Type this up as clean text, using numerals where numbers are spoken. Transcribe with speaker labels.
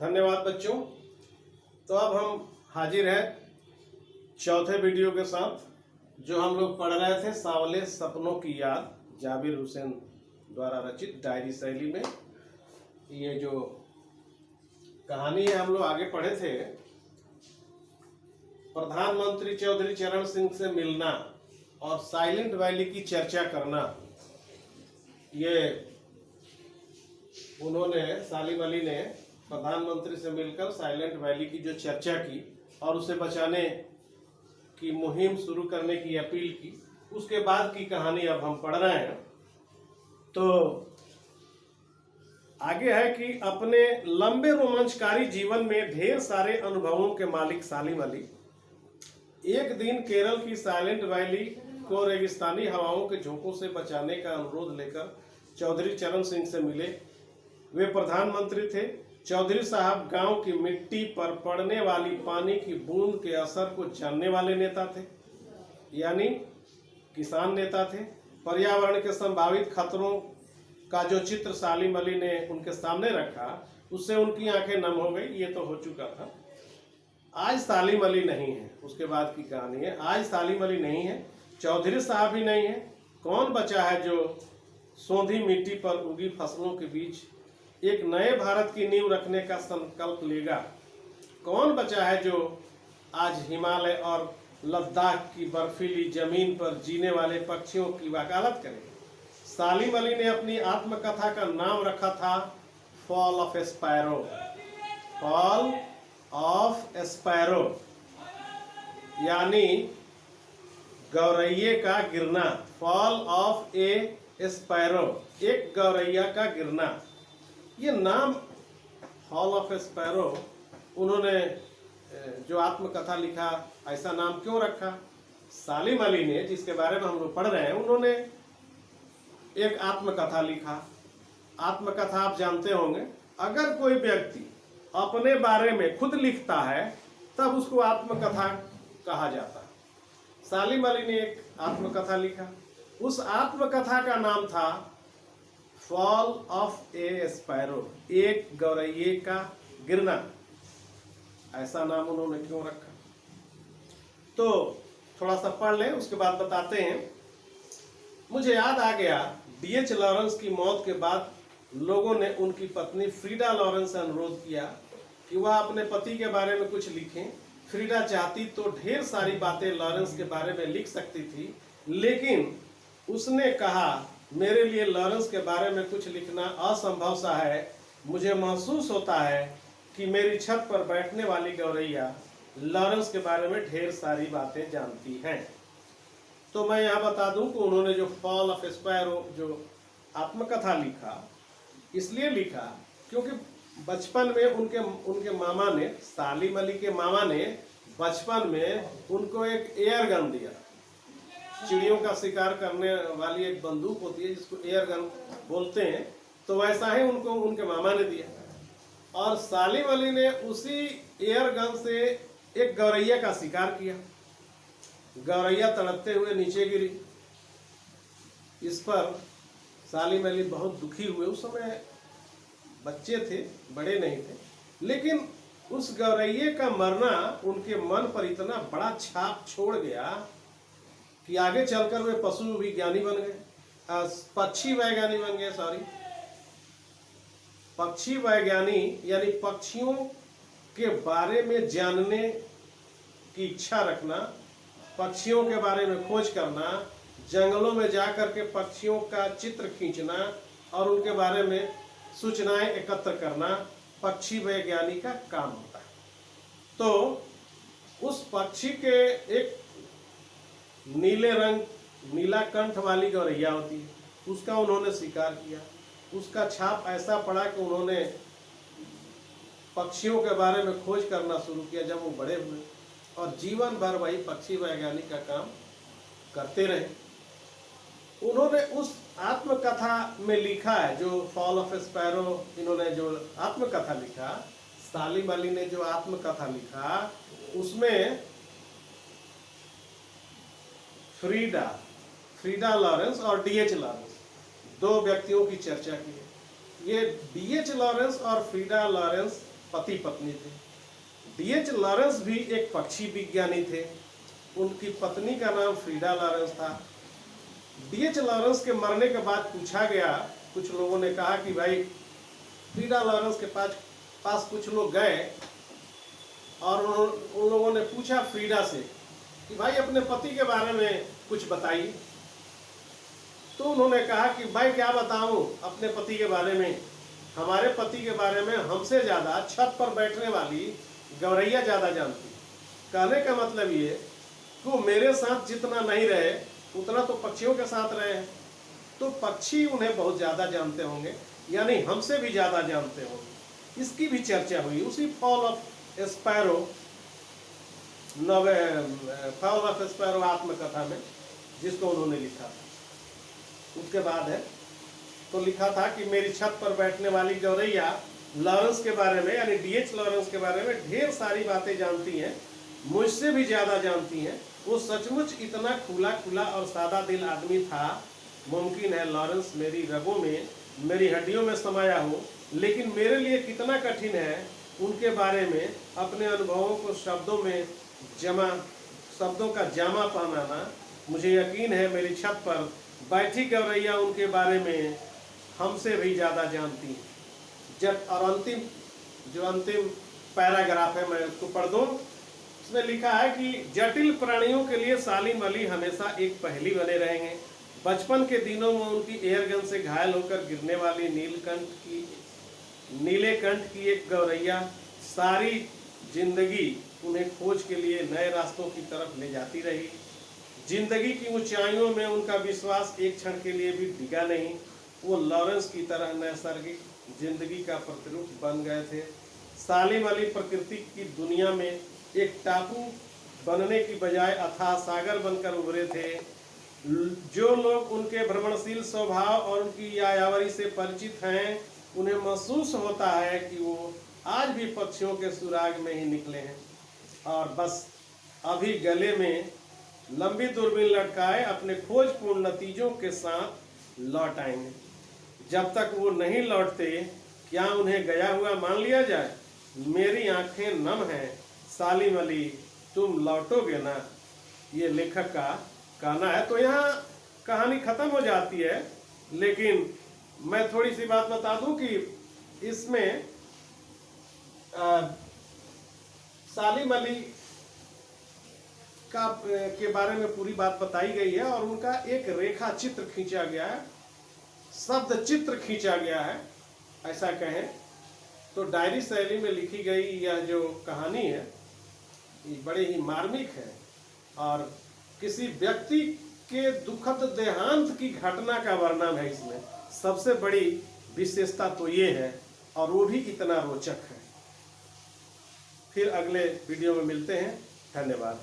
Speaker 1: धन्यवाद बच्चों। तो अब हम हाजिर हैं चौथे वीडियो के साथ, जो हम लोग पढ़ रहे थे सांवले सपनों की याद, जाबिर हुसैन द्वारा रचित डायरी शैली में। ये जो कहानी है हम लोग आगे पढ़े थे, प्रधानमंत्री चौधरी चरण सिंह से मिलना और साइलेंट वैली की चर्चा करना। ये उन्होंने, सालिम अली ने प्रधानमंत्री से मिलकर साइलेंट वैली की जो चर्चा की और उसे बचाने की मुहिम शुरू करने की अपील की, उसके बाद की कहानी अब हम पढ़ रहे हैं। तो आगे है कि अपने लंबे रोमांचकारी जीवन में ढेर सारे अनुभवों के मालिक सालिम अली एक दिन केरल की साइलेंट वैली को रेगिस्तानी हवाओं के झोंकों से बचाने का अनुरोध लेकर चौधरी चरण सिंह से मिले। वे प्रधानमंत्री थे। चौधरी साहब गांव की मिट्टी पर पड़ने वाली पानी की बूंद के असर को जानने वाले नेता थे, यानी किसान नेता थे। पर्यावरण के संभावित खतरों का जो चित्र सालिम अली ने उनके सामने रखा, उससे उनकी आंखें नम हो गई। ये तो हो चुका था। आज सालिम अली नहीं है, उसके बाद की कहानी है। आज सालिम अली नहीं है, चौधरी साहब भी नहीं है। कौन बचा है जो सोंधी मिट्टी पर उगी फसलों के बीच एक नए भारत की नींव रखने का संकल्प लेगा? कौन बचा है जो आज हिमालय और लद्दाख की बर्फीली जमीन पर जीने वाले पक्षियों की वकालत करेगा? सालिम अली ने अपनी आत्मकथा का नाम रखा था fall of A sparrow. Fall of A sparrow यानी गौरैये का गिरना। फॉल ऑफ ए स्पैरो, एक गौरैया का गिरना। ये नाम फॉल ऑफ ए स्पैरो उन्होंने जो आत्मकथा लिखा, ऐसा नाम क्यों रखा? सालिम अली ने, जिसके बारे में हम लोग पढ़ रहे हैं, उन्होंने एक आत्मकथा लिखा। आत्मकथा आप जानते होंगे, अगर कोई व्यक्ति अपने बारे में खुद लिखता है तब उसको आत्मकथा कहा जाता है। सालिम अली ने एक आत्मकथा लिखा, उस आत्मकथा का नाम था फॉल ऑफ ए स्पैरो, एक गौरैये का गिरना। ऐसा नाम उन्होंने क्यों रखा? तो थोड़ा सा पढ़ लें, उसके बाद बताते हैं। मुझे याद आ गया, डीएच लॉरेंस की मौत के बाद लोगों ने उनकी पत्नी फ्रीडा लॉरेंस से अनुरोध किया कि वह अपने पति के बारे में कुछ लिखें। फ्रीडा चाहती तो ढेर सारी बातें लॉरेंस के बारे में लिख सकती थी, लेकिन उसने कहा, मेरे लिए लॉरेंस के बारे में कुछ लिखना असंभव सा है। मुझे महसूस होता है कि मेरी छत पर बैठने वाली गौरैया लॉरेंस के बारे में ढेर सारी बातें जानती हैं। तो मैं यहाँ बता दूं कि उन्होंने जो फॉल ऑफ स्पैरो जो आत्मकथा लिखा, इसलिए लिखा क्योंकि बचपन में उनके मामा ने, सालिम अली के मामा ने बचपन में उनको एक एयर गन दिया। चिड़ियों का शिकार करने वाली एक बंदूक होती है जिसको एयर गन बोलते हैं, तो वैसा ही उनको उनके मामा ने दिया। और सालिम अली ने उसी एयर गन से एक गौरैया का शिकार किया। गौरैया तड़पते हुए नीचे गिरी। इस पर सालिम अली बहुत दुखी हुए। उस समय बच्चे थे, बड़े नहीं थे, लेकिन उस गौरैये का मरना उनके मन पर इतना बड़ा छाप छोड़ गया कि आगे चलकर वे पशु विज्ञानी बन गए, पक्षी वैज्ञानिक बन गए। पक्षी वैज्ञानी यानी पक्षियों के बारे में जानने की इच्छा रखना, पक्षियों के बारे में खोज करना, जंगलों में जाकर के पक्षियों का चित्र खींचना और उनके बारे में सूचनाएं एकत्र करना पक्षी वैज्ञानी का काम होता है। तो उस पक्षी के एक नीले रंग, नीला कंठ वाली गौरैया होती है, उसका उन्होंने शिकार किया। उसका छाप ऐसा पड़ा कि उन्होंने पक्षियों के बारे में खोज करना शुरू किया जब वो बड़े हुए, और जीवन भर वही पक्षी वैज्ञानिक का काम करते रहे। उन्होंने उस आत्मकथा में लिखा है, जो फॉल ऑफ ए स्पैरो, इन्होंने जो आत्मकथा लिखा, सालिम अली ने जो आत्मकथा लिखा, उसमें फ्रीडा लॉरेंस और डीएच लॉरेंस, दो व्यक्तियों की चर्चा की है। ये डीएच लॉरेंस और फ्रीडा लॉरेंस पति पत्नी थे। डीएच लॉरेंस भी एक पक्षी विज्ञानी थे। उनकी पत्नी का नाम फ्रीडा लॉरेंस था। डीएच लॉरेंस के मरने के बाद पूछा गया, कुछ लोगों ने कहा कि भाई फ्रीडा लॉरेंस के पास कुछ लोग गए और उन लोगों ने पूछा फ्रीडा से कि भाई अपने पति के बारे में कुछ बताइए। तो उन्होंने कहा कि भाई क्या बताऊं अपने पति के बारे में, हमारे पति के बारे में हमसे ज़्यादा छत पर बैठने वाली गौरैया ज़्यादा जानती। कहने का मतलब ये कि वो मेरे साथ जितना नहीं रहे उतना तो पक्षियों के साथ रहे हैं, तो पक्षी उन्हें बहुत ज़्यादा जानते होंगे, यानी हमसे भी ज़्यादा जानते होंगे। इसकी भी चर्चा हुई उसी फॉल ऑफ स्पैरो आत्मकथा में, जिसको उन्होंने लिखा था। उसके बाद है तो लिखा था कि मेरी छत पर बैठने वाली गौरैया लॉरेंस के बारे में, यानी डीएच लॉरेंस के बारे में ढेर सारी बातें जानती हैं, मुझसे भी ज़्यादा जानती हैं। वो सचमुच इतना खुला खुला और सादा दिल आदमी था। मुमकिन है लॉरेंस मेरी रगों में, मेरी हड्डियों में समाया हो, लेकिन मेरे लिए कितना कठिन है उनके बारे में अपने अनुभवों को शब्दों का जामा पहनाना। मुझे यकीन है मेरी छत पर बैठी गौरैया उनके बारे में हमसे भी ज़्यादा जानती हैं। और अंतिम पैराग्राफ है, मैं उसको पढ़ दूँ। इसमें लिखा है कि जटिल प्राणियों के लिए सालिम अली हमेशा एक पहेली बने रहेंगे। बचपन के दिनों में उनकी एयरगन से घायल होकर गिरने वाली नीलेकंठ की एक गौरैया सारी जिंदगी उन्हें खोज के लिए नए रास्तों की तरफ ले जाती रही। जिंदगी की ऊंचाइयों में उनका विश्वास एक क्षण के लिए भी डिगा नहीं। वो लॉरेंस की तरह नैसर्गिक जिंदगी का प्रतिरूप बन गए थे। सालिम अली प्रकृति की दुनिया में एक टापू बनने की बजाय अथाह सागर बनकर उभरे थे। जो लोग उनके भ्रमणशील स्वभाव और उनकी यायावरी से परिचित हैं, उन्हें महसूस होता है कि वो आज भी पक्षियों के सुराग में ही निकले हैं और बस अभी गले में लंबी दूरबीन लटकाए अपने खोजपूर्ण नतीजों के साथ लौट आएंगे। जब तक वो नहीं लौटते, क्या उन्हें गया हुआ मान लिया जाए? मेरी आंखें नम हैं सालिम अली, तुम लौटोगे ना? ये लेखक का कहना है। तो यहाँ कहानी खत्म हो जाती है, लेकिन मैं थोड़ी सी बात बता दूं कि इसमें सालिम अली के बारे में पूरी बात बताई गई है और उनका एक रेखा चित्र खींचा गया है, शब्द चित्र खींचा गया है, ऐसा कहें तो। डायरी शैली में लिखी गई यह जो कहानी है ये बड़े ही मार्मिक है और किसी व्यक्ति के दुखद देहांत की घटना का वर्णन है इसमें। सबसे बड़ी विशेषता तो ये है और वो भी इतना रोचक है। फिर अगले वीडियो में मिलते हैं। धन्यवाद।